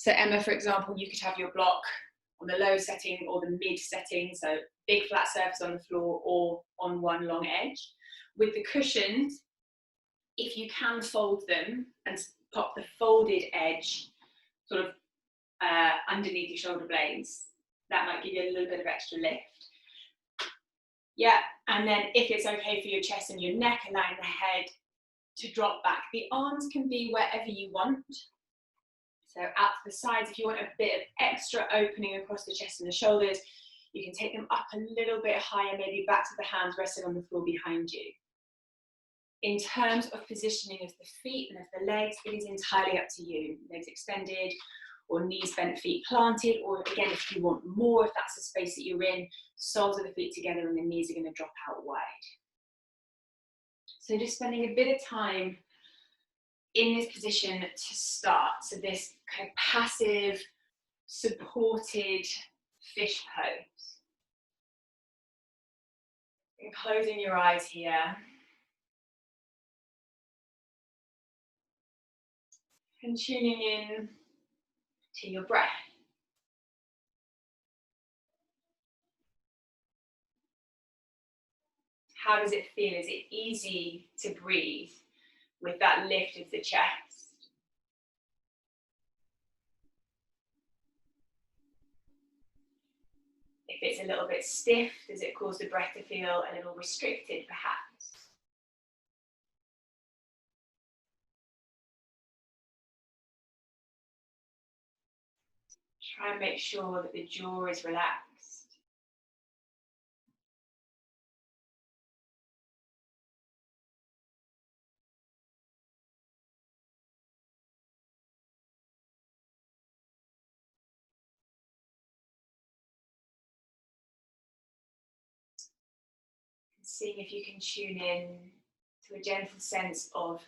So Emma, for example, you could have your block on the low setting or the mid setting, so big flat surface on the floor or on one long edge. With the cushions, if you can fold them and pop the folded edge sort of underneath your shoulder blades, that might give you a little bit of extra lift. Yeah, and then if it's okay for your chest and your neck, allowing the head to drop back. The arms can be wherever you want. So out to the sides, if you want a bit of extra opening across the chest and the shoulders, you can take them up a little bit higher, maybe back to the hands resting on the floor behind you. In terms of positioning of the feet and of the legs, it is entirely up to you. Legs extended, or knees bent, feet planted, or again, if you want more, if that's the space that you're in, soles of the feet together and the knees are going to drop out wide. So just spending a bit of time in this position to start. So this kind of passive, supported fish pose. And closing your eyes here. And tuning in to your breath. How does it feel? Is it easy to breathe with that lift of the chest? If it's a little bit stiff, does it cause the breath to feel a little restricted, perhaps? Try and make sure that the jaw is relaxed. Seeing if you can tune in to a gentle sense of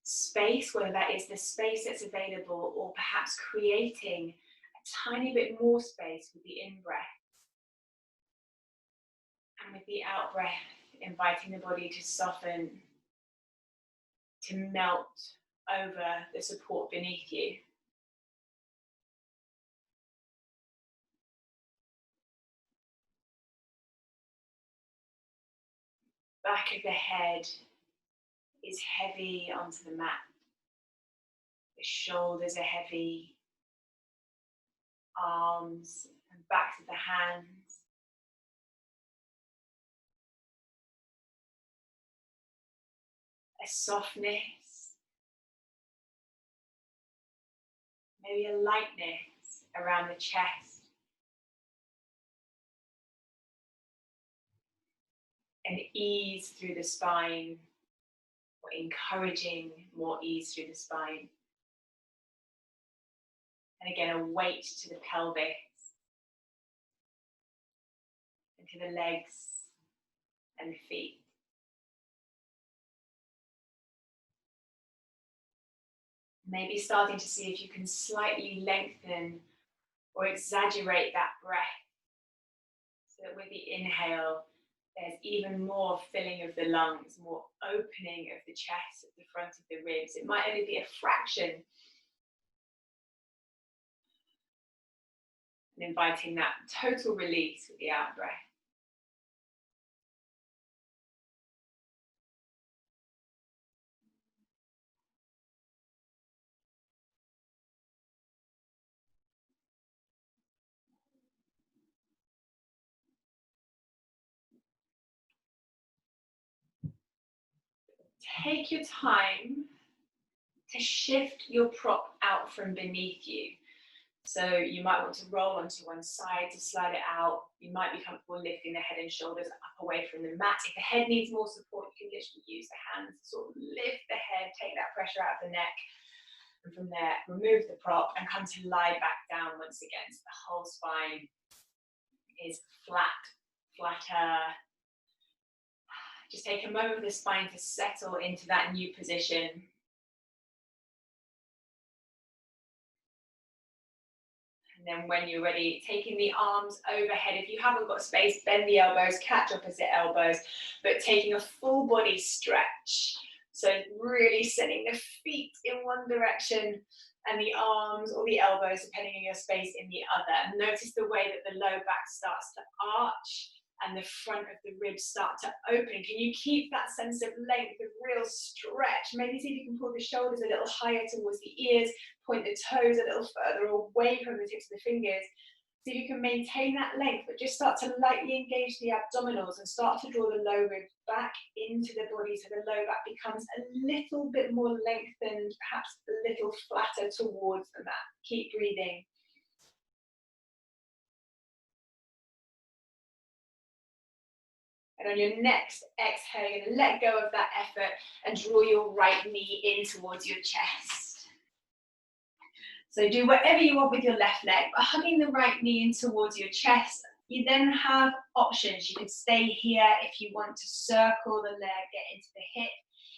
space, whether that is the space that's available or perhaps creating a tiny bit more space with the in-breath. And with the out-breath, inviting the body to soften, to melt over the support beneath you. Back of the head is heavy onto the mat. The shoulders are heavy. Arms and backs of the hands. A softness. Maybe a lightness around the chest. An ease through the spine, or encouraging more ease through the spine. And again, a weight to the pelvis and to the legs and the feet. Maybe starting to see if you can slightly lengthen or exaggerate that breath, so that with the inhale, there's even more filling of the lungs, more opening of the chest at the front of the ribs. It might only be a fraction. And inviting that total release with the out breath. Take your time to shift your prop out from beneath you. So you might want to roll onto one side to slide it out. You might be comfortable lifting the head and shoulders up away from the mat. If the head needs more support, you can literally use the hands to sort of lift the head, take that pressure out of the neck. And from there, remove the prop and come to lie back down once again. So the whole spine is flat, flatter. Just take a moment for the spine to settle into that new position. And then when you're ready, taking the arms overhead. If you haven't got space, bend the elbows, catch opposite elbows, but taking a full body stretch. So really sending the feet in one direction and the arms or the elbows, depending on your space, in the other. Notice the way that the low back starts to arch and the front of the ribs start to open. Can you keep that sense of length, of real stretch? Maybe see if you can pull the shoulders a little higher towards the ears, point the toes a little further away from the tips of the fingers. See if you can maintain that length, but just start to lightly engage the abdominals and start to draw the low ribs back into the body so the low back becomes a little bit more lengthened, perhaps a little flatter towards the mat. Keep breathing. And on your next exhale, you're going to let go of that effort and draw your right knee in towards your chest. So do whatever you want with your left leg, but hugging the right knee in towards your chest. You then have options. You can stay here if you want to circle the leg, get into the hip,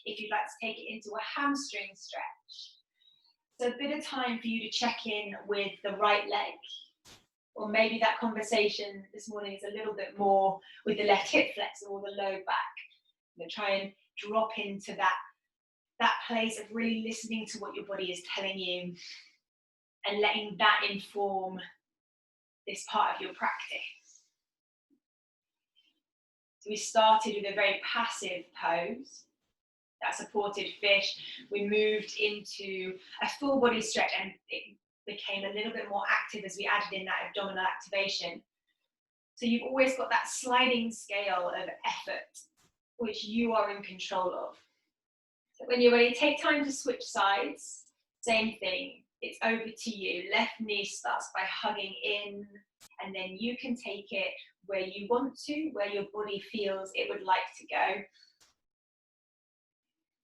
if you'd like to take it into a hamstring stretch. So a bit of time for you to check in with the right leg. Or maybe that conversation this morning is a little bit more with the left hip flexor or the low back. You know, try and drop into that place of really listening to what your body is telling you and letting that inform this part of your practice. So we started with a very passive pose, that supported fish. We moved into a full body stretch and it became a little bit more active as we added in that abdominal activation. So you've always got that sliding scale of effort, which you are in control of. So when you're ready, take time to switch sides. Same thing, it's over to you. Left knee starts by hugging in, and then you can take it where you want to, where your body feels it would like to go.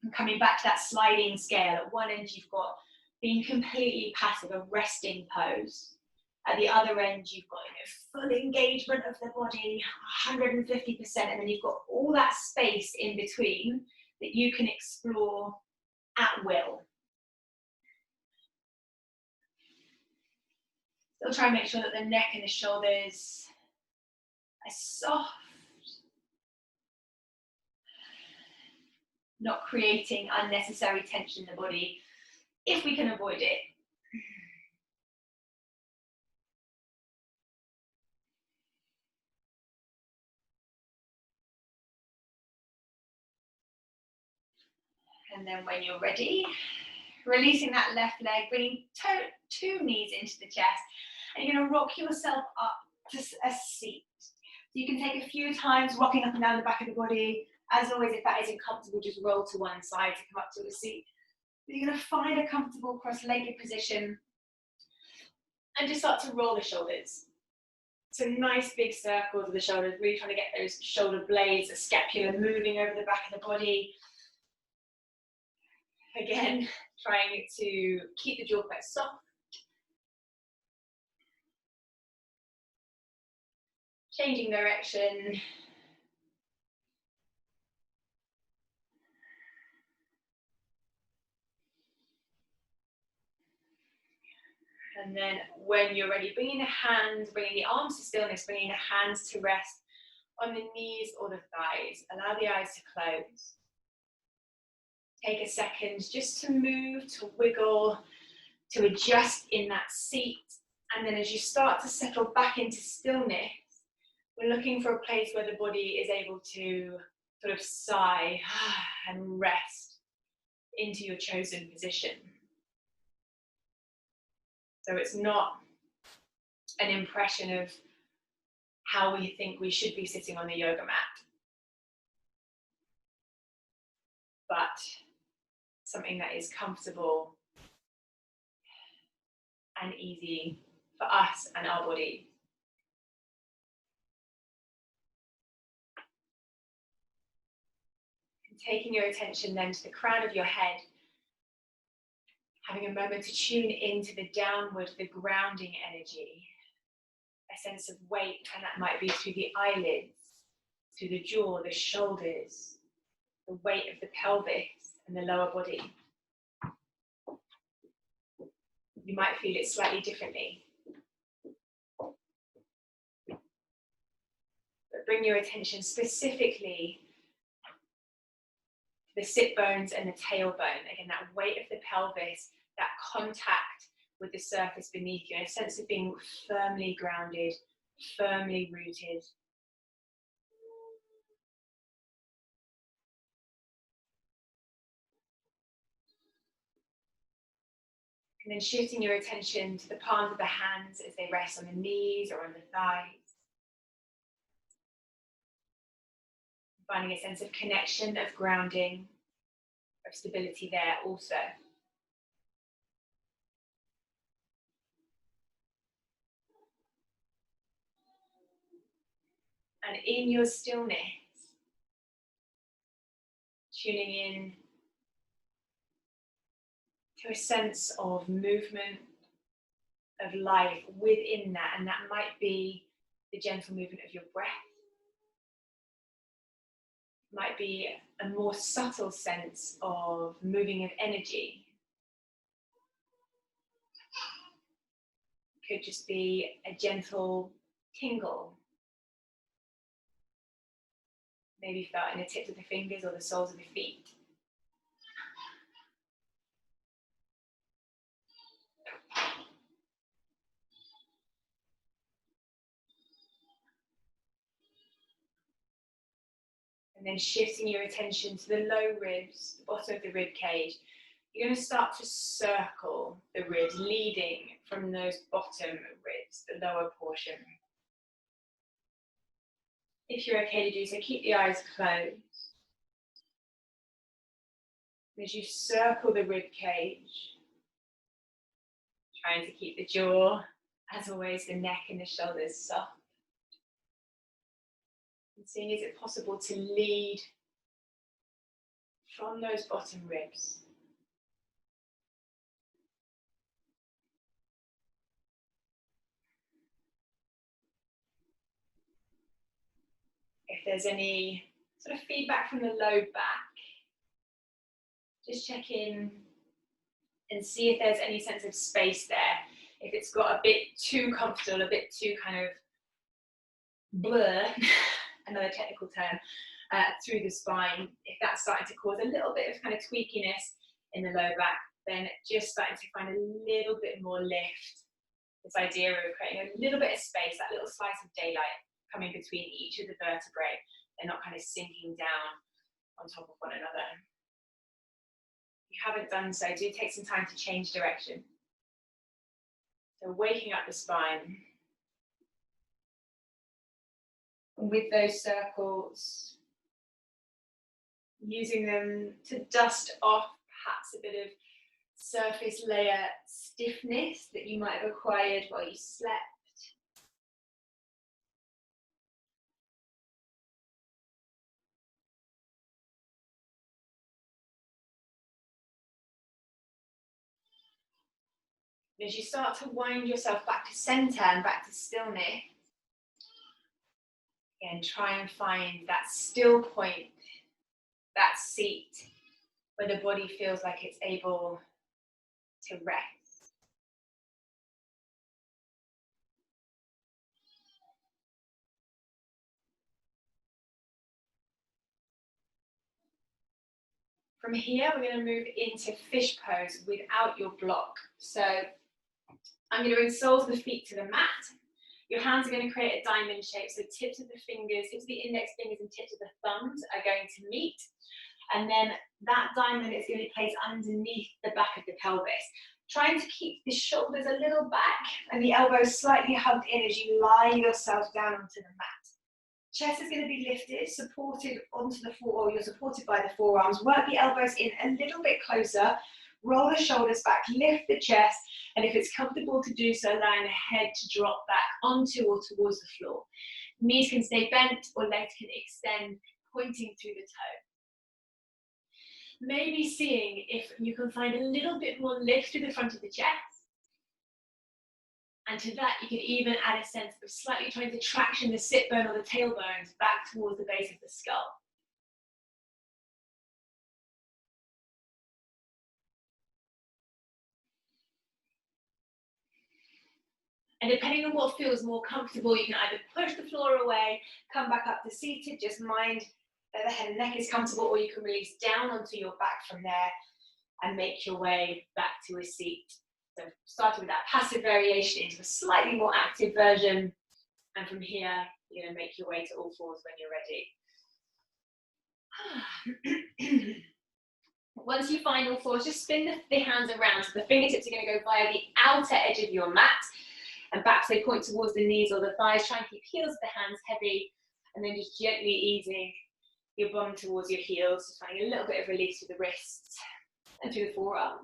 And coming back to that sliding scale, at one end you've got being completely passive, a resting pose. At the other end, you've got full engagement of the body, 150%, and then you've got all that space in between that you can explore at will. Still try and make sure that the neck and the shoulders are soft, not creating unnecessary tension in the body, if we can avoid it. And then when you're ready, releasing that left leg, bringing two knees into the chest, and you're going to rock yourself up to a seat. So you can take a few times rocking up and down the back of the body. As always, if that isn't comfortable, just roll to one side to come up to a seat. You're going to find a comfortable cross-legged position and just start to roll the shoulders. So nice big circles of the shoulders, really trying to get those shoulder blades, the scapula moving over the back of the body. Again, trying to keep the jaw quite soft. Changing direction. And then when you're ready, bringing the arms to stillness, bringing the hands to rest on the knees or the thighs. Allow the eyes to close. Take a second just to move, to wiggle, to adjust in that seat. And then as you start to settle back into stillness, we're looking for a place where the body is able to sort of sigh and rest into your chosen position. So it's not an impression of how we think we should be sitting on the yoga mat, but something that is comfortable and easy for us and our body. And taking your attention then to the crown of your head, having a moment to tune into the downward, the grounding energy, a sense of weight, and that might be through the eyelids, through the jaw, the shoulders, the weight of the pelvis and the lower body. You might feel it slightly differently. But bring your attention specifically the sit bones and the tailbone. Again, that weight of the pelvis, that contact with the surface beneath you, and a sense of being firmly grounded, firmly rooted. And then shifting your attention to the palms of the hands as they rest on the knees or on the thighs. Finding a sense of connection, of grounding, of stability there also. And in your stillness, tuning in to a sense of movement, of life within that, and that might be the gentle movement of your breath. It might be a more subtle sense of moving of energy. It could just be a gentle tingle. Maybe felt in the tips of the fingers or the soles of the feet. And then shifting your attention to the low ribs, the bottom of the rib cage. You're going to start to circle the ribs, leading from those bottom ribs, the lower portion. If you're okay to do so, keep the eyes closed. As you circle the rib cage, trying to keep the jaw, as always, the neck and the shoulders soft. And seeing, is it possible to lead from those bottom ribs? If there's any sort of feedback from the low back, just check in and see if there's any sense of space there. If it's got a bit too comfortable, a bit too kind of blur, another technical term, through the spine, if that's starting to cause a little bit of kind of tweakiness in the low back, then just starting to find a little bit more lift. This idea of creating a little bit of space, that little slice of daylight coming between each of the vertebrae. They're not kind of sinking down on top of one another. If you haven't done so, do take some time to change direction. So waking up the spine. And with those circles, using them to dust off perhaps a bit of surface layer stiffness that you might have acquired while you slept. And as you start to wind yourself back to center and back to stillness, again, try and find that still point, that seat where the body feels like it's able to rest. From here, we're going to move into fish pose without your block. So I'm going to bring soles of the feet to the mat. Your hands are going to create a diamond shape. So tips of the fingers, tips of the index fingers and tips of the thumbs are going to meet. And then that diamond is going to be placed underneath the back of the pelvis. Trying to keep the shoulders a little back and the elbows slightly hugged in as you lie yourself down onto the mat. Chest is going to be lifted, supported onto the floor, or you're supported by the forearms. Work the elbows in a little bit closer. Roll the shoulders back, lift the chest, and if it's comfortable to do so, allowing the head to drop back onto or towards the floor. Knees can stay bent or legs can extend, pointing through the toe. Maybe seeing if you can find a little bit more lift through the front of the chest. And to that, you can even add a sense of slightly trying to traction the sit bone or the tailbones back towards the base of the skull. And depending on what feels more comfortable, you can either push the floor away, come back up to seated, just mind Let the head and neck is comfortable, or you can release down onto your back from there and make your way back to a seat. So starting with that passive variation into a slightly more active version, and from here, you're going to make your way to all fours when you're ready. Once you find all fours, just spin the hands around. So the fingertips are going to go via the outer edge of your mat, and back so they point towards the knees or the thighs. Try and keep heels of the hands heavy, and then just gently easing your bum towards your heels, just finding a little bit of release through the wrists and through the forearm.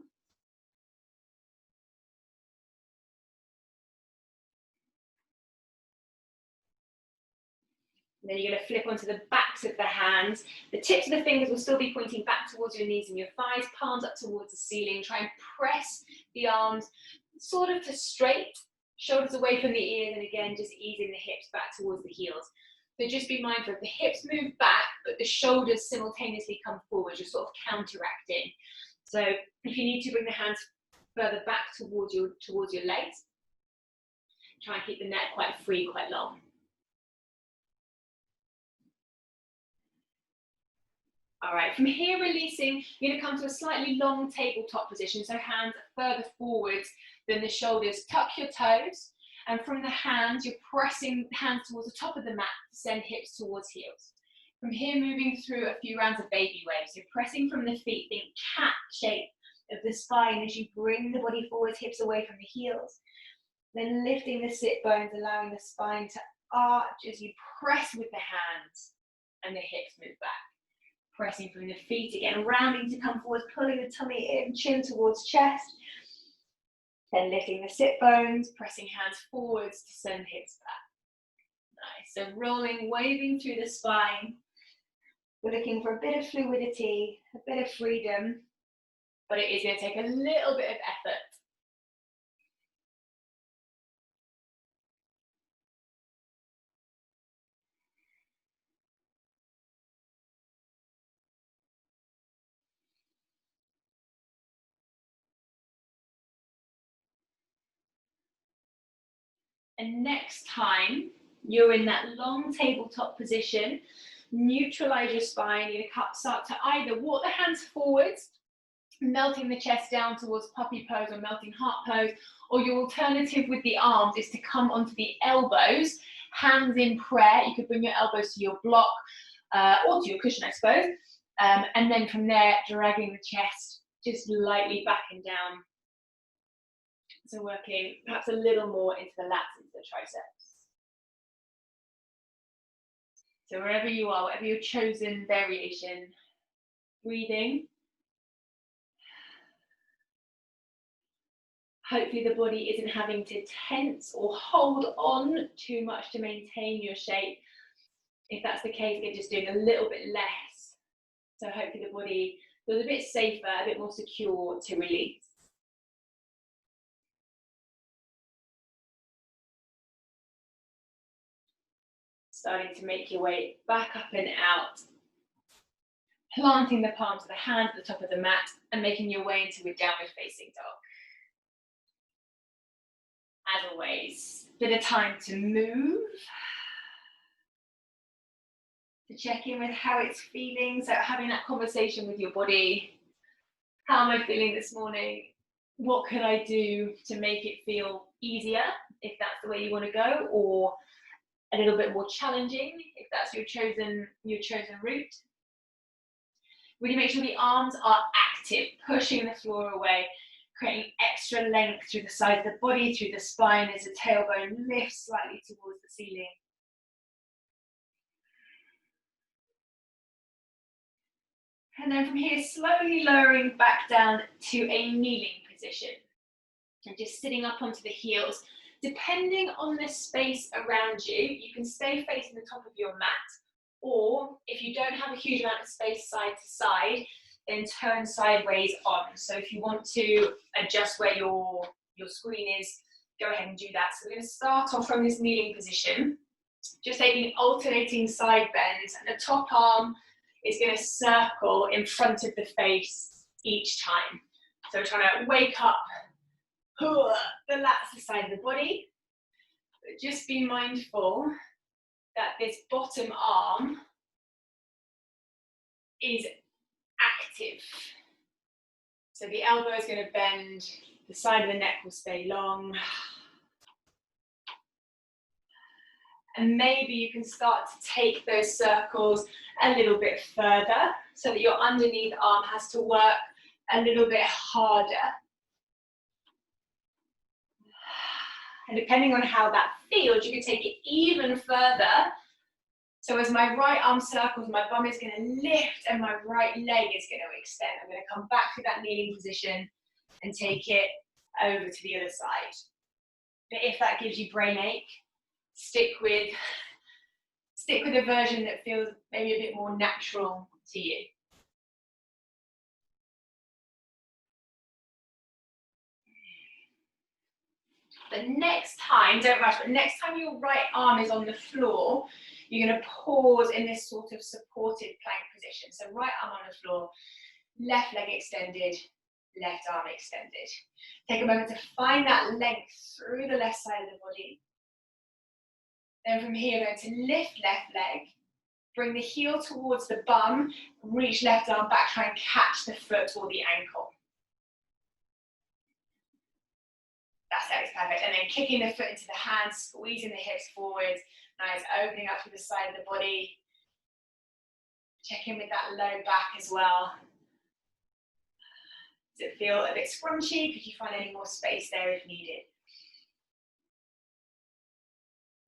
And then you're going to flip onto the backs of the hands. The tips of the fingers will still be pointing back towards your knees and your thighs, palms up towards the ceiling. Try and press the arms sort of to straight, shoulders away from the ears, and again, just easing the hips back towards the heels. So just be mindful, if the hips move back, but the shoulders simultaneously come forward, you're sort of counteracting. So if you need to bring the hands further back towards your legs, try and keep the neck quite free, quite long. All right, from here releasing, you're going to come to a slightly long tabletop position, so hands further forwards than the shoulders. Tuck your toes, and from the hands, you're pressing hands towards the top of the mat to send hips towards heels. From here, moving through a few rounds of baby waves, so pressing from the feet, think cat shape of the spine as you bring the body forward, hips away from the heels. Then lifting the sit bones, allowing the spine to arch as you press with the hands and the hips move back. Pressing from the feet again, rounding to come forward, pulling the tummy in, chin towards chest. Then lifting the sit bones, pressing hands forwards to send hips back. Nice, so rolling, waving through the spine. We're looking for a bit of fluidity, a bit of freedom, but it is going to take a little bit of effort. And next time you're in that long tabletop position, neutralize your spine. You're going to start to either walk the hands forwards, melting the chest down towards puppy pose or melting heart pose, or your alternative with the arms is to come onto the elbows, hands in prayer. You could bring your elbows to your block or to your cushion, I suppose, and then from there, dragging the chest just lightly back and down. So working perhaps a little more into the lats, into the triceps. So wherever you are, whatever your chosen variation, breathing. Hopefully the body isn't having to tense or hold on too much to maintain your shape. If that's the case, you're just doing a little bit less. So hopefully the body feels a bit safer, a bit more secure to release. Starting to make your way back up and out. Planting the palms of the hands at the top of the mat and making your way into a downward facing dog. As always, bit of time to move. To check in with how it's feeling. So having that conversation with your body. How am I feeling this morning? What can I do to make it feel easier, if that's the way you want to go, or a little bit more challenging, if that's your chosen route. Really make sure the arms are active, pushing the floor away, creating extra length through the side of the body, through the spine as the tailbone lifts slightly towards the ceiling. And then from here, slowly lowering back down to a kneeling position. And just sitting up onto the heels. Depending on the space around you, you can stay facing the top of your mat, or if you don't have a huge amount of space side to side, then turn sideways on. So if you want to adjust where your screen is, go ahead and do that. So we're going to start off from this kneeling position, just taking alternating side bends, and the top arm is going to circle in front of the face each time. So we're trying to wake up the lats, the side of the body. But just be mindful that this bottom arm is active. So the elbow is going to bend, the side of the neck will stay long. And maybe you can start to take those circles a little bit further so that your underneath arm has to work a little bit harder. And depending on how that feels, you can take it even further. So as my right arm circles, my bum is going to lift and my right leg is going to extend. I'm going to come back to that kneeling position and take it over to the other side. But if that gives you brain ache, stick with a version that feels maybe a bit more natural to you. The next time, don't rush, but next time your right arm is on the floor, you're going to pause in this sort of supported plank position. So right arm on the floor, left leg extended, left arm extended. Take a moment to find that length through the left side of the body. Then from here, you're going to lift left leg, bring the heel towards the bum, reach left arm back, try and catch the foot or the ankle. That's it, it's perfect. And then kicking the foot into the hands, squeezing the hips forwards. Nice, opening up to the side of the body. Check in with that low back as well. Does it feel a bit scrunchy? Could you find any more space there if needed?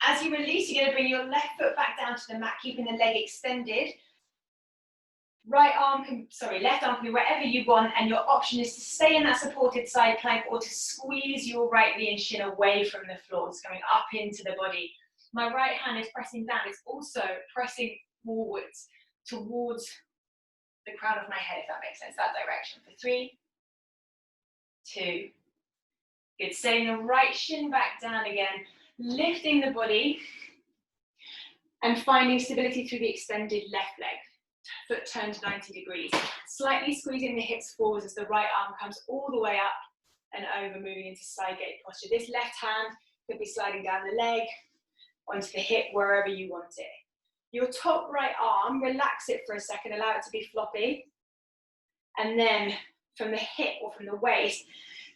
As you release, you're going to bring your left foot back down to the mat, keeping the leg extended. Left arm can be wherever you want, and your option is to stay in that supported side plank or to squeeze your right knee and shin away from the floor. It's coming up into the body. My right hand is pressing down. It's also pressing forwards towards the crown of my head, if that makes sense, that direction. For 3, 2, good. Setting the right shin back down again, lifting the body and finding stability through the extended left leg. Foot turned 90 degrees. Slightly squeezing the hips forwards as the right arm comes all the way up and over, moving into side gate posture. This left hand could be sliding down the leg, onto the hip, wherever you want it. Your top right arm, relax it for a second, allow it to be floppy. And then from the hip or from the waist,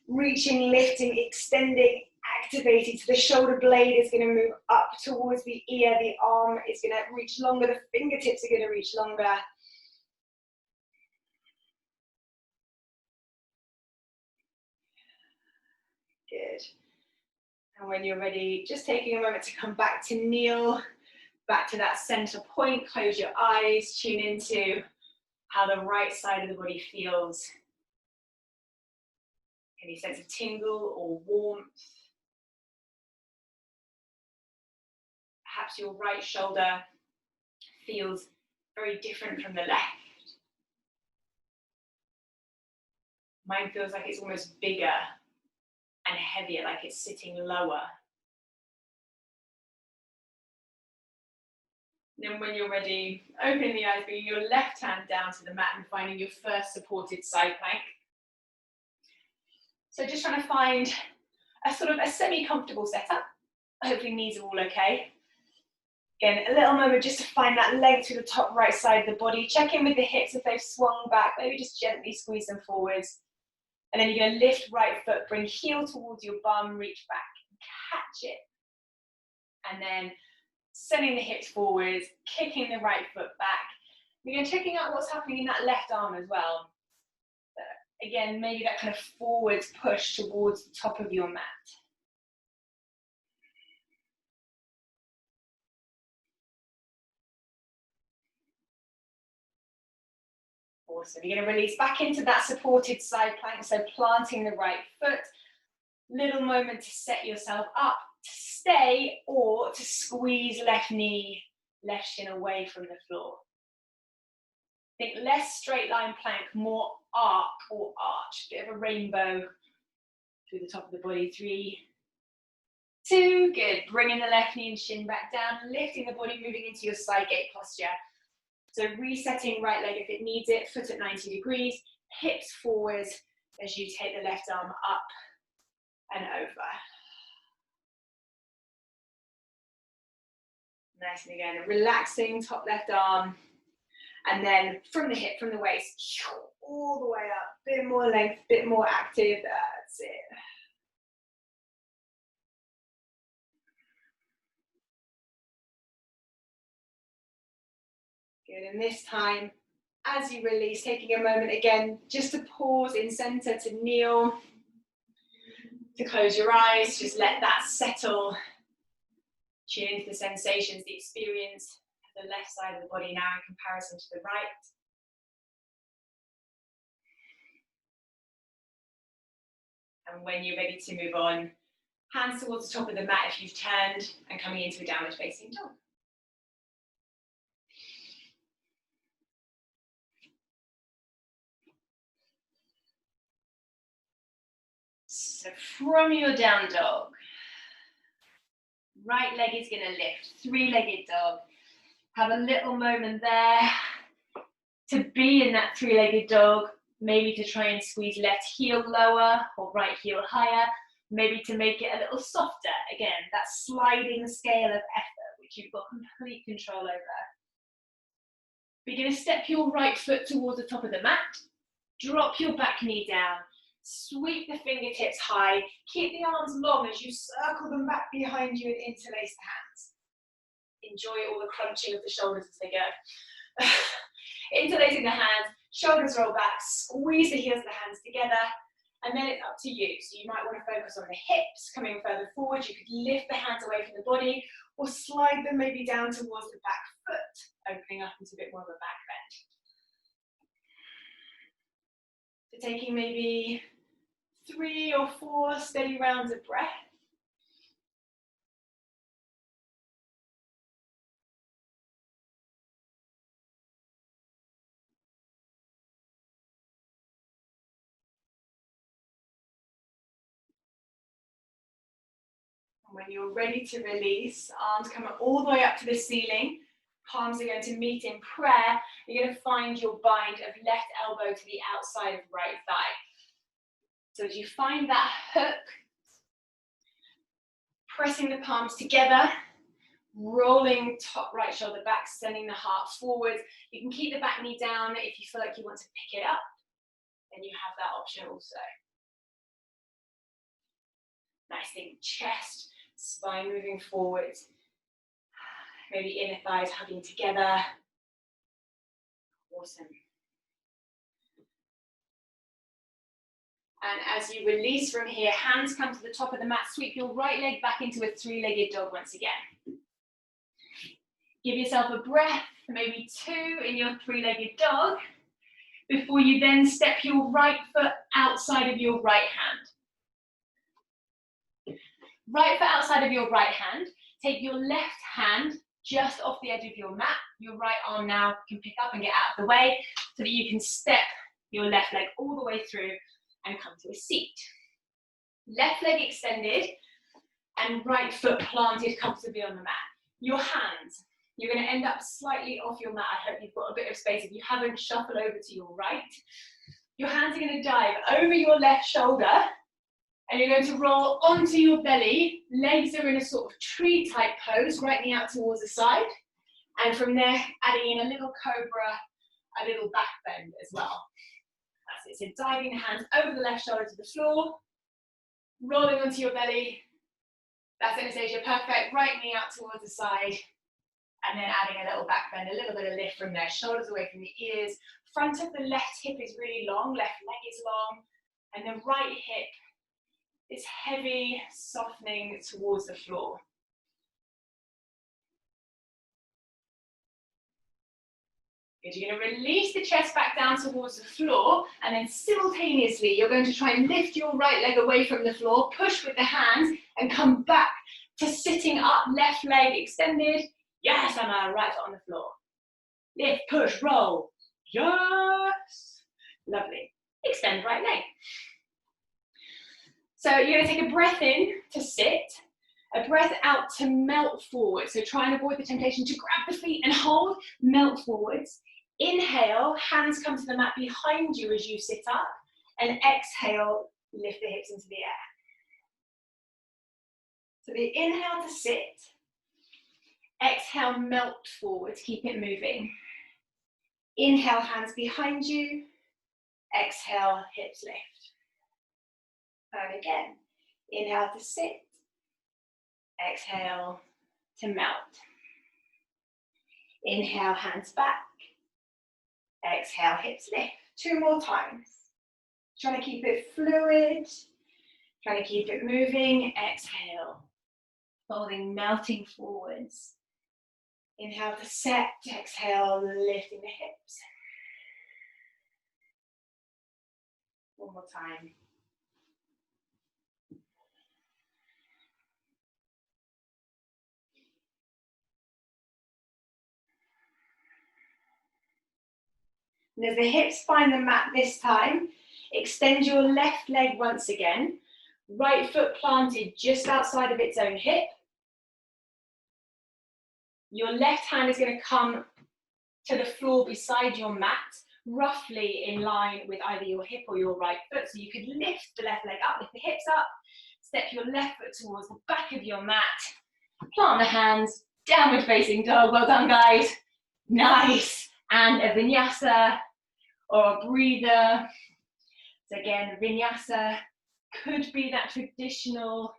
reaching, lifting, extending, activating. So the shoulder blade is going to move up towards the ear, the arm is going to reach longer, the fingertips are going to reach longer. Good. And when you're ready, just taking a moment to come back to kneel, back to that center point, close your eyes, tune into how the right side of the body feels. Any sense of tingle or warmth? Perhaps your right shoulder feels very different from the left. Mine feels like it's almost bigger and heavier, like it's sitting lower. Then when you're ready, opening the eyes, bringing your left hand down to the mat and finding your first supported side plank. So just trying to find a sort of a semi-comfortable setup. Hopefully knees are all okay. Again, a little moment just to find that length to the top right side of the body. Check in with the hips if they've swung back. Maybe just gently squeeze them forwards. And then you're going to lift right foot, bring heel towards your bum, reach back, catch it. And then sending the hips forwards, kicking the right foot back. You're checking out what's happening in that left arm as well. Again, maybe that kind of forwards push towards the top of your mat. Awesome. You're going to release back into that supported side plank, so planting the right foot. Little moment to set yourself up, to stay or to squeeze left knee, left shin away from the floor. Think less straight line plank, more arc or arch, bit of a rainbow through the top of the body. 3, 2, good. Bringing the left knee and shin back down, lifting the body, moving into your side gate posture. So resetting right leg if it needs it, foot at 90 degrees, hips forwards as you take the left arm up and over. Nice, and again, relaxing top left arm And then from the hip, from the waist, all the way up. Bit more length, bit more active. That's it. Good, and this time, as you release, taking a moment again, just to pause in center, to kneel, to close your eyes, just let that settle. Tune into the sensations, the experience of the left side of the body now in comparison to the right. And when you're ready to move on, hands towards the top of the mat if you've turned, and coming into a downward facing dog. So from your down dog, right leg is going to lift, three-legged dog. Have a little moment there to be in that three-legged dog, maybe to try and squeeze left heel lower or right heel higher, maybe to make it a little softer. Again, that sliding scale of effort, which you've got complete control over. We're going to step your right foot towards the top of the mat, drop your back knee down, sweep the fingertips high, keep the arms long as you circle them back behind you and interlace the hands. Enjoy all the crunching of the shoulders as they go. Interlacing the hands, shoulders roll back, squeeze the heels of the hands together, and then it's up to you. So you might want to focus on the hips, coming further forward. You could lift the hands away from the body, or slide them maybe down towards the back foot, opening up into a bit more of a back bend. So taking maybe 3 or 4 steady rounds of breath. And when you're ready to release, arms come all the way up to the ceiling. Palms are going to meet in prayer. You're going to find your bind of left elbow to the outside of right thigh. So as you find that hook, pressing the palms together, rolling top right shoulder back, sending the heart forward. You can keep the back knee down if you feel like you want to pick it up, then you have that option also. Nice thing, chest, spine moving forward. Maybe inner thighs hugging together. Awesome. And as you release from here, hands come to the top of the mat, sweep your right leg back into a three-legged dog once again. Give yourself a breath, maybe 2 in your three-legged dog, before you then step your right foot outside of your right hand. Right foot outside of your right hand, take your left hand just off the edge of your mat. Your right arm now can pick up and get out of the way so that you can step your left leg all the way through and come to a seat. Left leg extended and right foot planted comfortably on the mat. Your hands, you're going to end up slightly off your mat. I hope you've got a bit of space. If you haven't, shuffle over to your right. Your hands are going to dive over your left shoulder and you're going to roll onto your belly. Legs are in a sort of tree type pose, right knee out towards the side. And from there, adding in a little cobra, a little back bend as well. That's it. So diving the hands over the left shoulder to the floor, rolling onto your belly. That's it, Anastasia. Perfect. Right knee out towards the side. And then adding a little back bend, a little bit of lift from there. Shoulders away from the ears. Front of the left hip is really long. Left leg is long. And the right hip is heavy, softening towards the floor. Good. You're going to release the chest back down towards the floor, and then simultaneously you're going to try and lift your right leg away from the floor, push with the hands, and come back to sitting up, left leg extended. Yes, Emma, right foot on the floor. Lift, push, roll. Yes. Lovely. Extend right leg. So you're going to take a breath in to sit, a breath out to melt forward. So try and avoid the temptation to grab the feet and hold, melt forwards. Inhale, hands come to the mat behind you as you sit up, and exhale, lift the hips into the air. So the inhale to sit, exhale, melt forward, keep it moving. Inhale, hands behind you. Exhale, hips lift. And again, inhale to sit. Exhale to melt. Inhale, hands back. Exhale, hips lift. 2 more times. Trying to keep it fluid. Trying to keep it moving. Exhale. Folding, melting forwards. Inhale to set. Exhale, lifting the hips. One more time. And as the hips find the mat this time, extend your left leg once again. Right foot planted just outside of its own hip. Your left hand is going to come to the floor beside your mat, roughly in line with either your hip or your right foot. So you could lift the left leg up, lift the hips up, step your left foot towards the back of your mat, plant the hands, downward facing dog. Well done, guys. Nice. And a vinyasa or a breather. So again, vinyasa could be that traditional,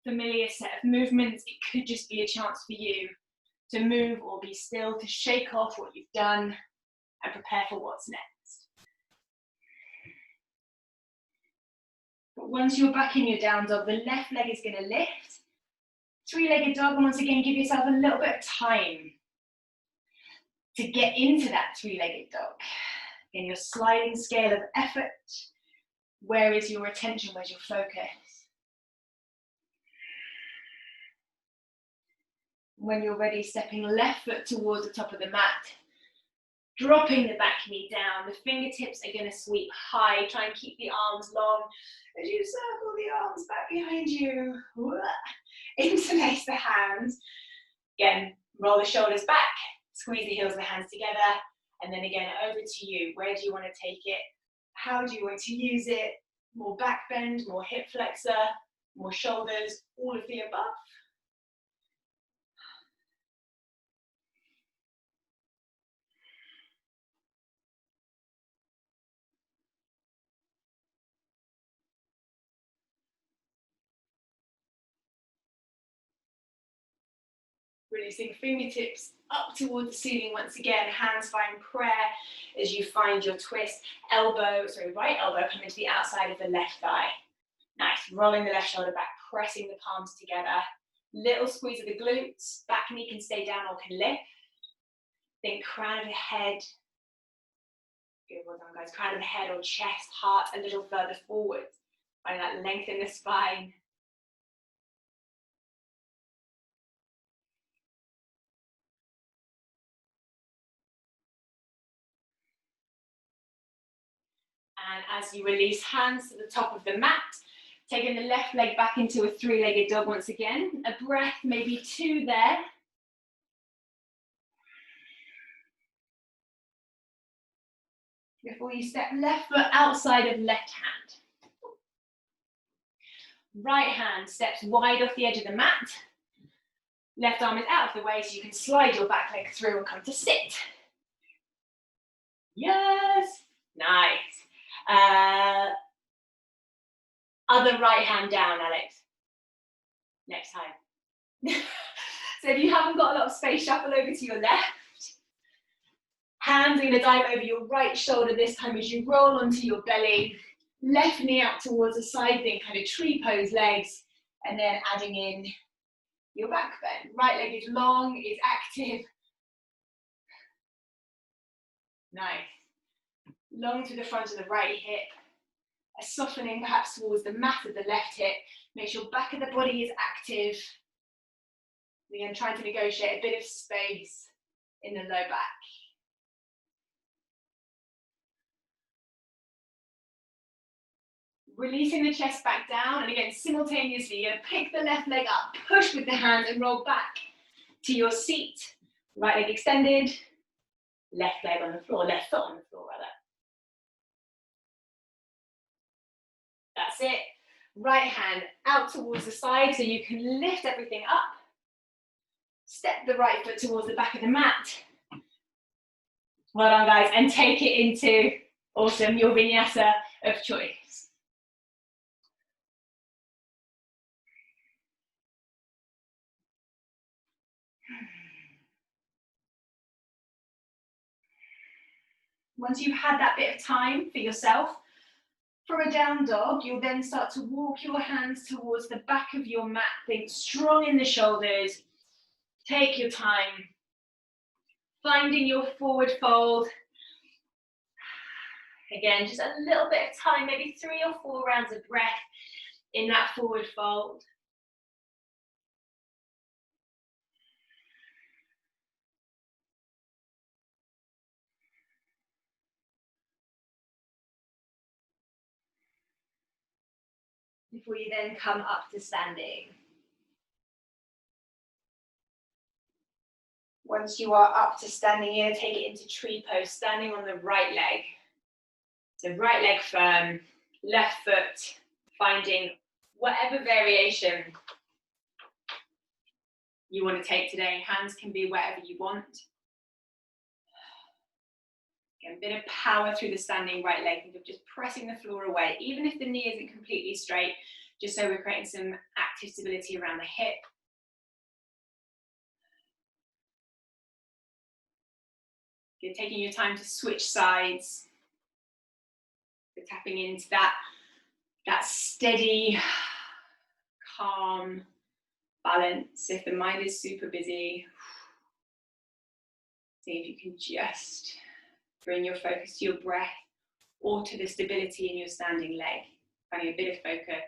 familiar set of movements. It could just be a chance for you to move or be still, to shake off what you've done and prepare for what's next. But once you're back in your down dog, the left leg is going to lift. 3-legged dog, and once again, give yourself a little bit of time to get into that 3-legged dog. In your sliding scale of effort, where is your attention, where's your focus? When you're ready, stepping left foot towards the top of the mat, dropping the back knee down, the fingertips are going to sweep high. Try and keep the arms long as you circle the arms back behind you. Interlace the hands. Again, roll the shoulders back, squeeze the heels of the hands together, and then again, over to you. Where do you want to take it? How do you want to use it? More back bend, more hip flexor, more shoulders, all of the above. Releasing fingertips up towards the ceiling once again. Hands find prayer as you find your twist. Right elbow coming to the outside of the left thigh. Nice. Rolling the left shoulder back, pressing the palms together. Little squeeze of the glutes. Back knee can stay down or can lift. Then crown of the head. Good, well done, guys. Crown of the head or chest, heart a little further forward. Find that length in the spine. And as you release hands to the top of the mat, taking the left leg back into a 3-legged dog once again. A breath, maybe 2 there. Before you step left foot outside of left hand. Right hand steps wide off the edge of the mat. Left arm is out of the way so you can slide your back leg through and come to sit. Yes, nice. Other right hand down, Alex. Next time. So if you haven't got a lot of space, shuffle over to your left. Hands are going to dive over your right shoulder this time as you roll onto your belly. Left knee out towards the side, then kind of tree pose legs, and then adding in your back bend. Right leg is long, is active. Nice. Long to the front of the right hip. A softening perhaps towards the mat of the left hip. Make sure back of the body is active. Again, trying to negotiate a bit of space in the low back. Releasing the chest back down, and again, simultaneously, you're going to pick the left leg up, push with the hands, and roll back to your seat. Right leg extended, left leg on the floor, left foot on the floor, rather. That's it. Right hand out towards the side so you can lift everything up. Step the right foot towards the back of the mat. Well done, guys, and take it into, awesome, your vinyasa of choice. Once you've had that bit of time for yourself, from a down dog, you'll then start to walk your hands towards the back of your mat. Think strong in the shoulders. Take your time. Finding your forward fold. Again, just a little bit of time, maybe 3 or 4 rounds of breath in that forward fold. Before you then come up to standing. Once you are up to standing, you're going to take it into tree pose, standing on the right leg. So right leg firm, left foot, finding whatever variation you want to take today. Hands can be wherever you want. Again, a bit of power through the standing right leg. Think of just pressing the floor away, even if the knee isn't completely straight, just so we're creating some active stability around the hip. You're taking your time to switch sides. You're tapping into that steady, calm balance. If the mind is super busy, see if you can just bring your focus to your breath or to the stability in your standing leg, finding a bit of focus.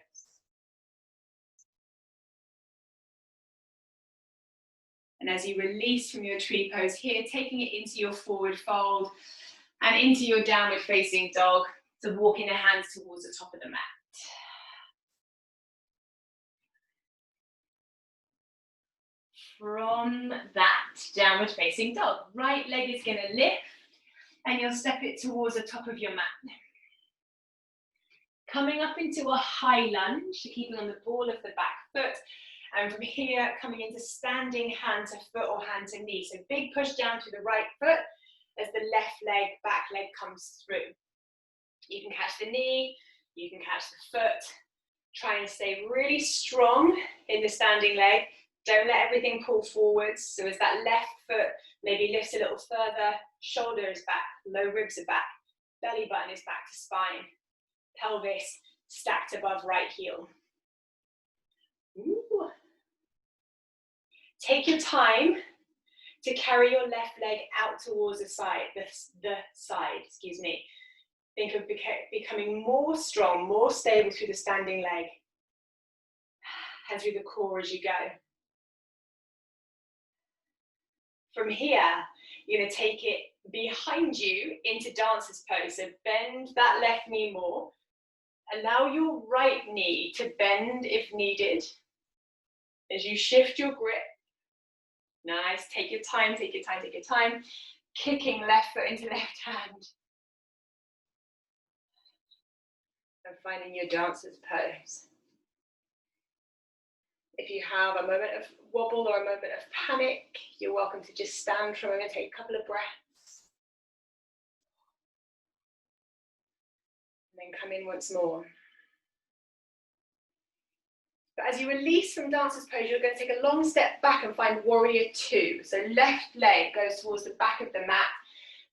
And as you release from your tree pose here, taking it into your forward fold and into your downward facing dog. So walking the hands towards the top of the mat. From that downward facing dog, right leg is going to lift and you'll step it towards the top of your mat. Coming up into a high lunge, keeping on the ball of the back foot. And from here, coming into standing hand to foot or hand to knee. So big push down to the right foot as the left leg, back leg comes through. You can catch the knee, you can catch the foot. Try and stay really strong in the standing leg. Don't let everything pull forwards. So as that left foot maybe lifts a little further, shoulder is back, low ribs are back, belly button is back to spine, pelvis stacked above right heel. Ooh. Take your time to carry your left leg out towards the side, excuse me. Think of becoming more strong, more stable through the standing leg and through the core as you go. From here, you're going to take it behind you into dancer's pose. So bend that left knee more. Allow your right knee to bend if needed. As you shift your grip. Nice, take your time, take your time, take your time. Kicking left foot into left hand. And finding your dancer's pose. If you have a moment of wobble or a moment of panic, you're welcome to just stand for a moment, take a couple of breaths. And then come in once more. But as you release from dancer's pose, you're going to take a long step back and find warrior two. So left leg goes towards the back of the mat.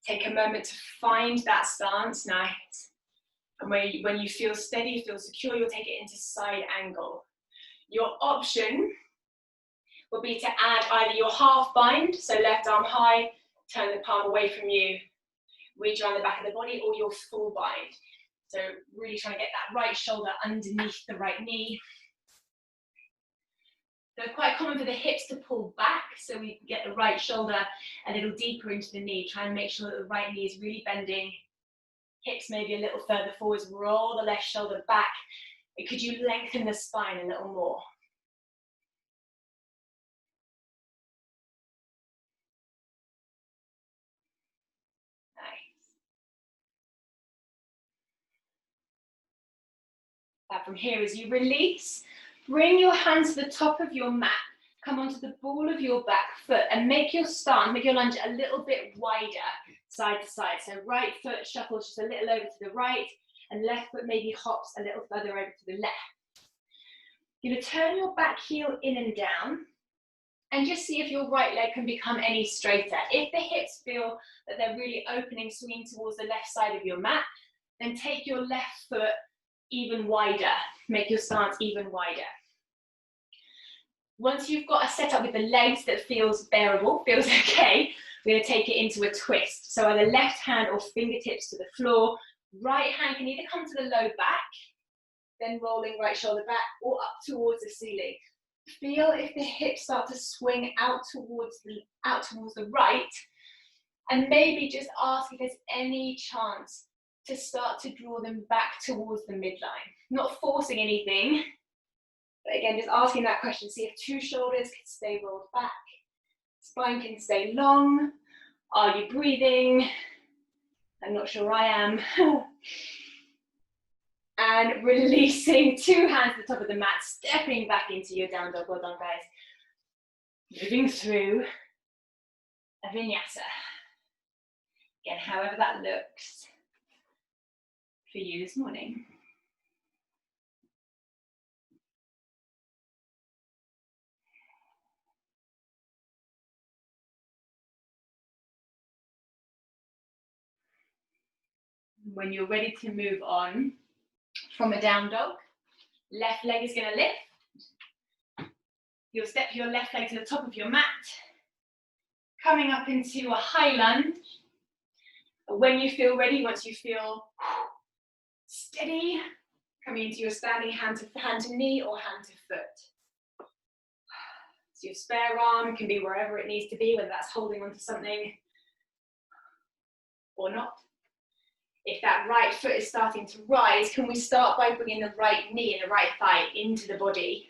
Take a moment to find that stance, nice. And when you feel steady, feel secure, you'll take it into side angle. Your option will be to add either your half bind, so left arm high, turn the palm away from you, reach around the back of the body, or your full bind. So really trying to get that right shoulder underneath the right knee. So quite common for the hips to pull back, so we get the right shoulder a little deeper into the knee. Try and make sure that the right knee is really bending. Hips maybe a little further forwards, roll the left shoulder back. Could you lengthen the spine a little more? Nice. From here, as you release, bring your hands to the top of your mat. come onto the ball of your back foot and make your stance, make your lunge a little bit wider side to side. So right foot shuffles just a little over to the right, and left foot maybe hops a little further over to the left. You're going to turn your back heel in and down, and just see if your right leg can become any straighter. If the hips feel that they're really opening, swinging towards the left side of your mat, then take your left foot even wider. Make your stance even wider. Once you've got a setup with the legs that feels bearable, feels okay, we're going to take it into a twist. So either left hand or fingertips to the floor. Right hand can either come to the low back, then rolling right shoulder back, or up towards the ceiling. Feel if the hips start to swing out towards the right, and maybe just ask if there's any chance to start to draw them back towards the midline. Not forcing anything, but again, just asking that question. See if two shoulders can stay rolled back, spine can stay long. Are you breathing? I'm not sure I am. And releasing, two hands at the top of the mat, stepping back into your down dog. Well done, guys. Moving through a vinyasa. Again, however that looks for you this morning. When you're ready to move on from a down dog, left leg is going to lift. You'll step your left leg to the top of your mat, coming up into a high lunge. When you feel ready, once you feel steady, coming into your standing hand to knee or hand to foot. So your spare arm can be wherever it needs to be, whether that's holding onto something or not. If that right foot is starting to rise, can we start by bringing the right knee and the right thigh into the body?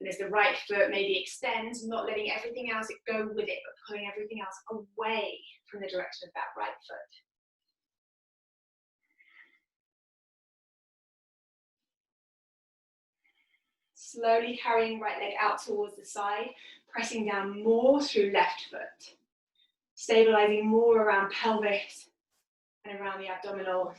And as the right foot maybe extends, not letting everything else go with it, but pulling everything else away from the direction of that right foot. Slowly carrying right leg out towards the side, pressing down more through left foot. Stabilizing more around pelvis and around the abdominal.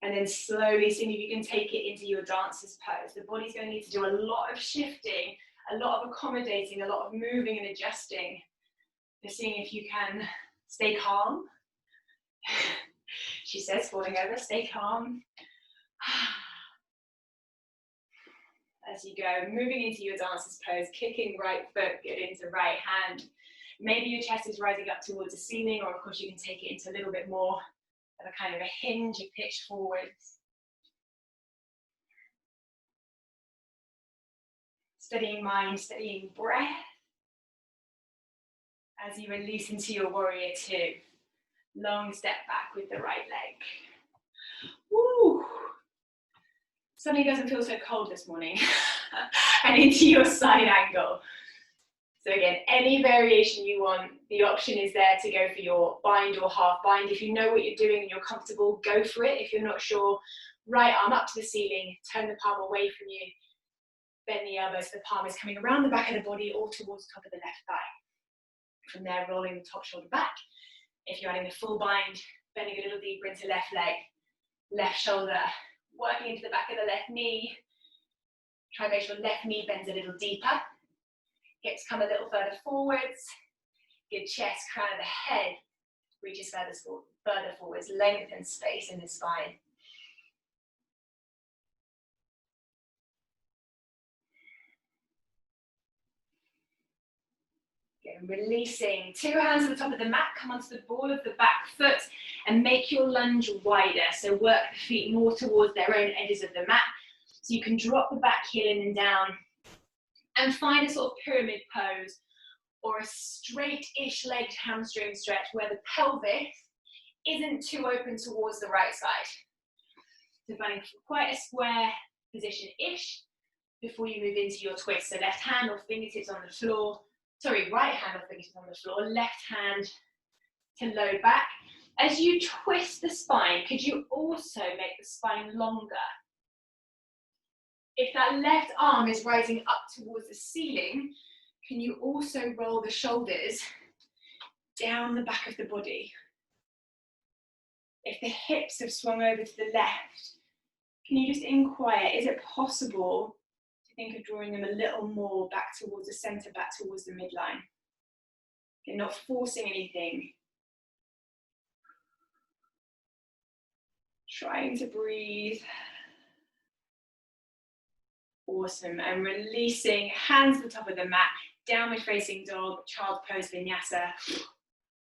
And then slowly seeing if you can take it into your dancer's pose. The body's going to need to do a lot of shifting, a lot of accommodating, a lot of moving and adjusting. Just seeing if you can stay calm. She says, falling over, stay calm. As you go, moving into your dancer's pose, kicking right foot, get into right hand. Maybe your chest is rising up towards the ceiling, or of course you can take it into a little bit more of a kind of a hinge, a pitch forwards. Steadying mind, steadying breath. As you release into your warrior two. Long step back with the right leg. Woo! Suddenly doesn't feel so cold this morning. And into your side angle. So again, any variation you want, the option is there to go for your bind or half bind. If you know what you're doing and you're comfortable, go for it. If you're not sure, right arm up to the ceiling, turn the palm away from you, bend the elbows, the palm is coming around the back of the body or towards the top of the left thigh. From there, rolling the top shoulder back. If you're adding the full bind, bending a little deeper into left leg, left shoulder, working into the back of the left knee. Try to make sure left knee bends a little deeper. Hips come a little further forwards. Good chest, crown of the head reaches further forwards. Lengthen space in the spine. Again, releasing. Two hands at the top of the mat. Come onto the ball of the back foot and make your lunge wider. So work the feet more towards their own edges of the mat. So you can drop the back heel in and down and find a sort of pyramid pose or a straight-ish legged hamstring stretch where the pelvis isn't too open towards the right side. So finding quite a square position-ish before you move into your twist. So left hand or fingertips on the floor, sorry, right hand or fingertips on the floor, left hand to low back. As you twist the spine, could you also make the spine longer? If that left arm is rising up towards the ceiling, can you also roll the shoulders down the back of the body? If the hips have swung over to the left, can you just inquire, is it possible to think of drawing them a little more back towards the center, back towards the midline? You're not forcing anything. Trying to breathe. Awesome, and releasing, hands to the top of the mat, downward facing dog, child pose vinyasa,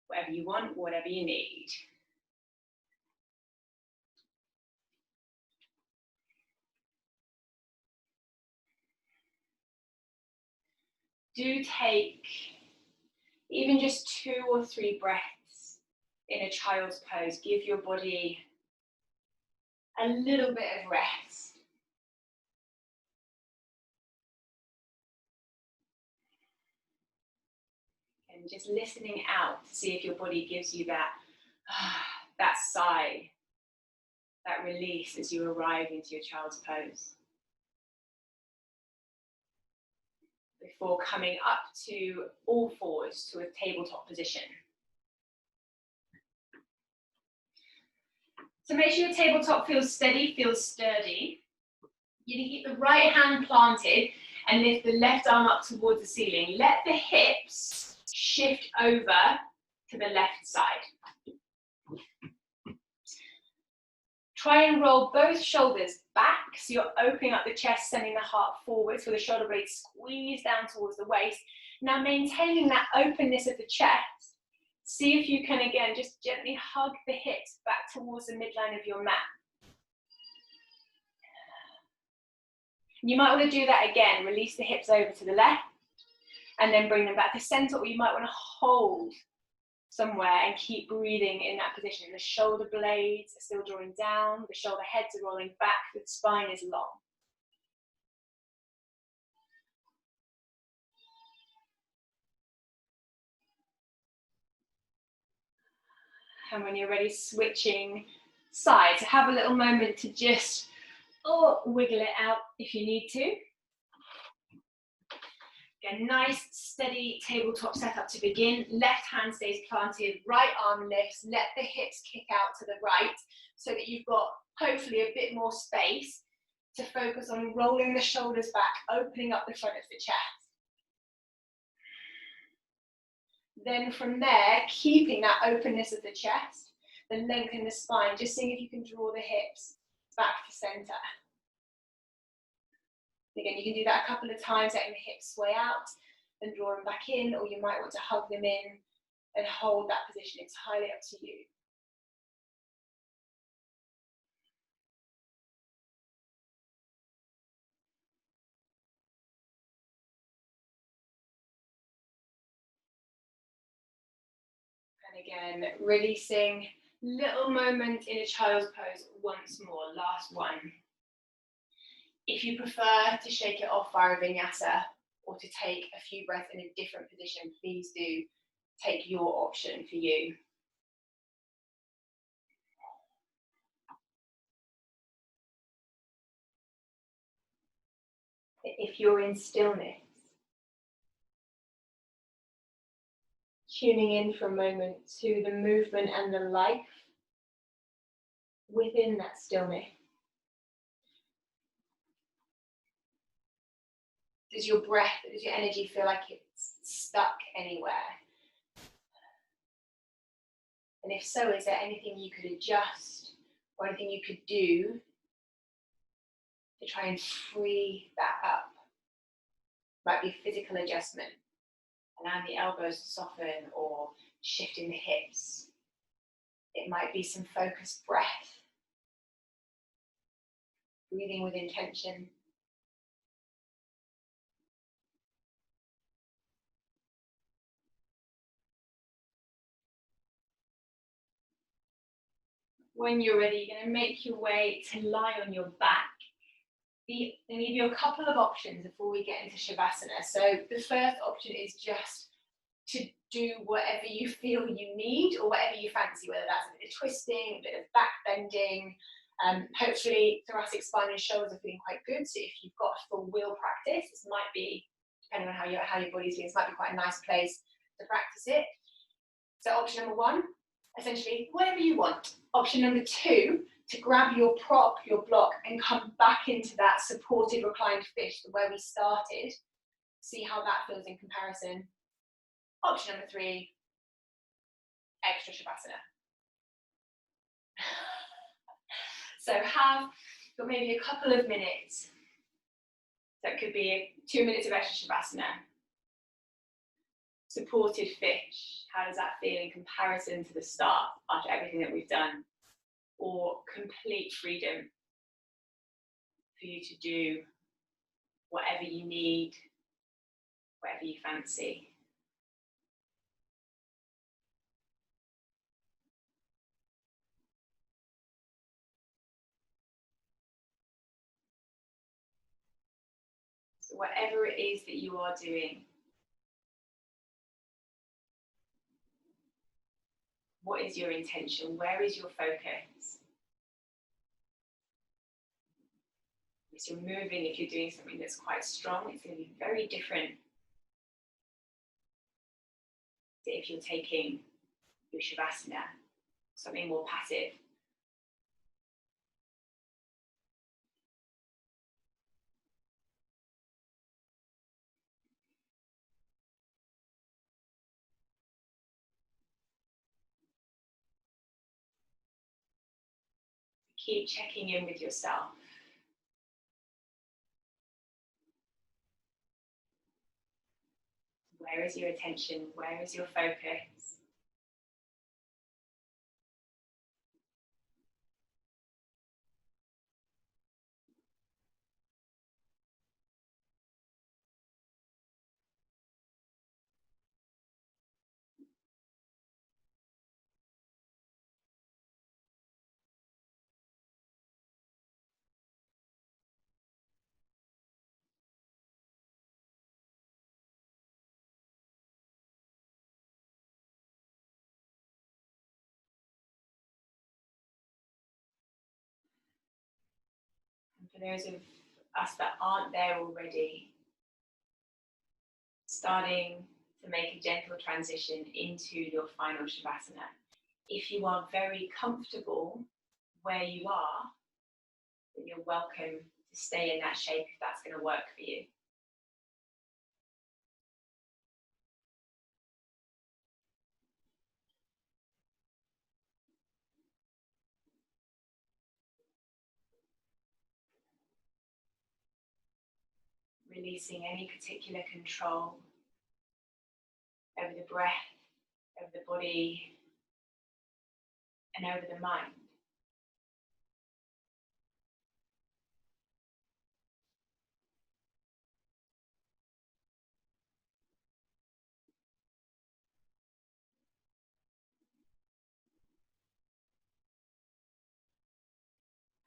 whatever you want, whatever you need. Do take even just 2 or 3 breaths in a child's pose. Give your body a little bit of rest. And just listening out to see if your body gives you that, that sigh, that release as you arrive into your child's pose. Before coming up to all fours to a tabletop position. So make sure your tabletop feels steady, feels sturdy. You can keep the right hand planted and lift the left arm up towards the ceiling. Let the hips shift over to the left side. Try and roll both shoulders back, so you're opening up the chest, sending the heart forward, so the shoulder blades squeeze down towards the waist. Now maintaining that openness of the chest, see if you can again just gently hug the hips back towards the midline of your mat. You might want to do that again, release the hips over to the left, and then bring them back to center, or you might want to hold somewhere and keep breathing in that position. The shoulder blades are still drawing down, the shoulder heads are rolling back, the spine is long. And when you're ready, switching sides. Have a little moment to just wiggle it out if you need to. Again, nice, steady tabletop setup to begin. Left hand stays planted, right arm lifts. Let the hips kick out to the right so that you've got hopefully a bit more space to focus on rolling the shoulders back, opening up the front of the chest. Then from there, keeping that openness of the chest, the length in the spine, just seeing if you can draw the hips back to center. Again, you can do that a couple of times, letting the hips sway out and draw them back in, or you might want to hug them in and hold that position. It's entirely up to you. And again, releasing, little moment in a child's pose once more, last one. If you prefer to shake it off via vinyasa or to take a few breaths in a different position, please do take your option for you. If you're in stillness, tuning in for a moment to the movement and the life within that stillness. Does your breath, does your energy feel like it's stuck anywhere? And if so, is there anything you could adjust or anything you could do to try and free that up? Might be physical adjustment, allowing the elbows to soften or shifting the hips. It might be some focused breath, breathing with intention. When you're ready, you're going to make your way to lie on your back. I'm going to give you a couple of options before we get into Shavasana. So the first option is just to do whatever you feel you need or whatever you fancy, whether that's a bit of twisting, a bit of back bending, Hopefully thoracic spine and shoulders are feeling quite good. So if you've got a full wheel practice, this might be, depending on how your body's feeling, this might be quite a nice place to practice it. So option number one, essentially whatever you want. Option number two, to grab your prop, your block, and come back into that supported reclined fish, where we started. See how that feels in comparison. Option number three, extra shavasana. So have got maybe a couple of minutes. So it could be 2 minutes of extra shavasana. Supported fish. How does that feel in comparison to the start after everything that we've done? Or complete freedom for you to do whatever you need, whatever you fancy. So whatever it is that you are doing, what is your intention? Where is your focus? If you're moving, if you're doing something that's quite strong, it's going to be very different to if you're taking your shavasana, something more passive. Keep checking in with yourself. Where is your attention? Where is your focus? And for those of us that aren't there already, starting to make a gentle transition into your final shavasana. If you are very comfortable where you are, then you're welcome to stay in that shape if that's going to work for you. Releasing any particular control over the breath, over the body, and over the mind.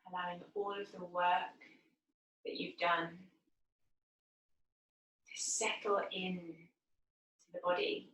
Allowing all of the work that you've done to settle in to the body.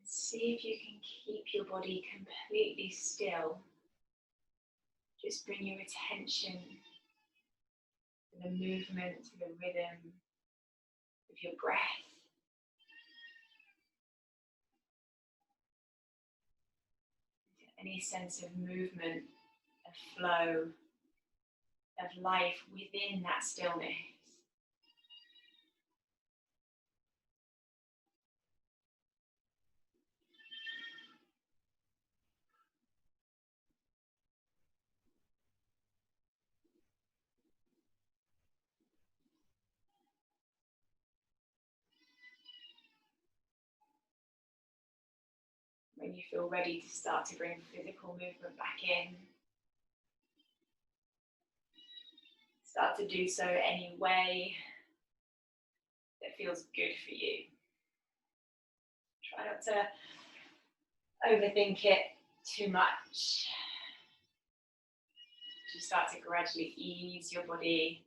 See if you can keep your body completely still. Just bring your attention to the movement, to the rhythm of your breath. Any sense of movement, of flow, of life within that stillness. When you feel ready to start to bring physical movement back in, start to do so any way that feels good for you. Try not to overthink it too much. Just start to gradually ease your body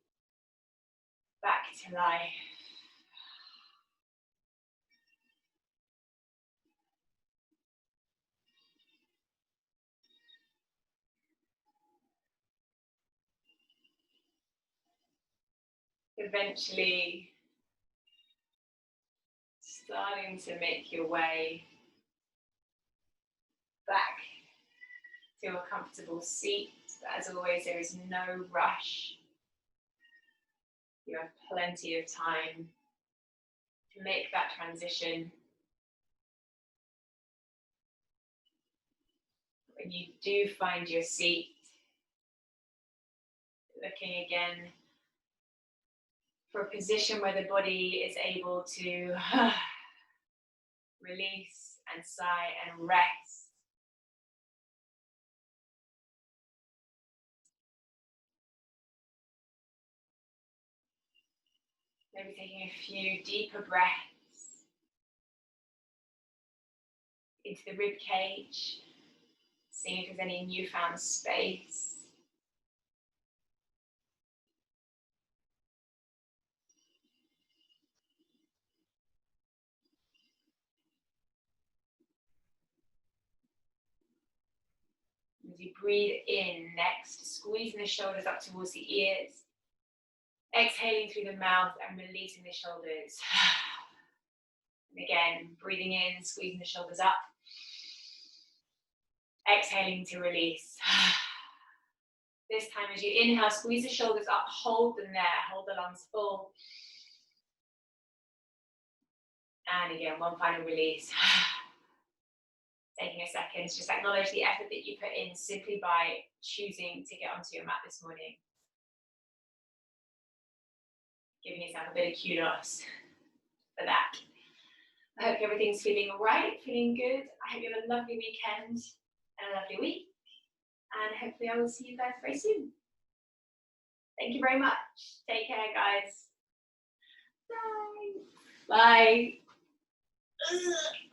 back to life. Eventually, starting to make your way back to a comfortable seat. As always, there is no rush. You have plenty of time to make that transition. When you do find your seat, looking again for a position where the body is able to release and sigh and rest. Maybe taking a few deeper breaths into the rib cage, seeing if there's any newfound space. As you breathe in next, squeezing the shoulders up towards the ears. Exhaling through the mouth and releasing the shoulders. And again, breathing in, squeezing the shoulders up. Exhaling to release. This time as you inhale, squeeze the shoulders up, hold them there, hold the lungs full. And again, one final release. Taking a second to just acknowledge the effort that you put in simply by choosing to get onto your mat this morning. Giving yourself a bit of kudos for that. I hope everything's feeling all right, feeling good. I hope you have a lovely weekend and a lovely week. And hopefully I will see you guys very soon. Thank you very much. Take care, guys. Bye. Bye. Ugh.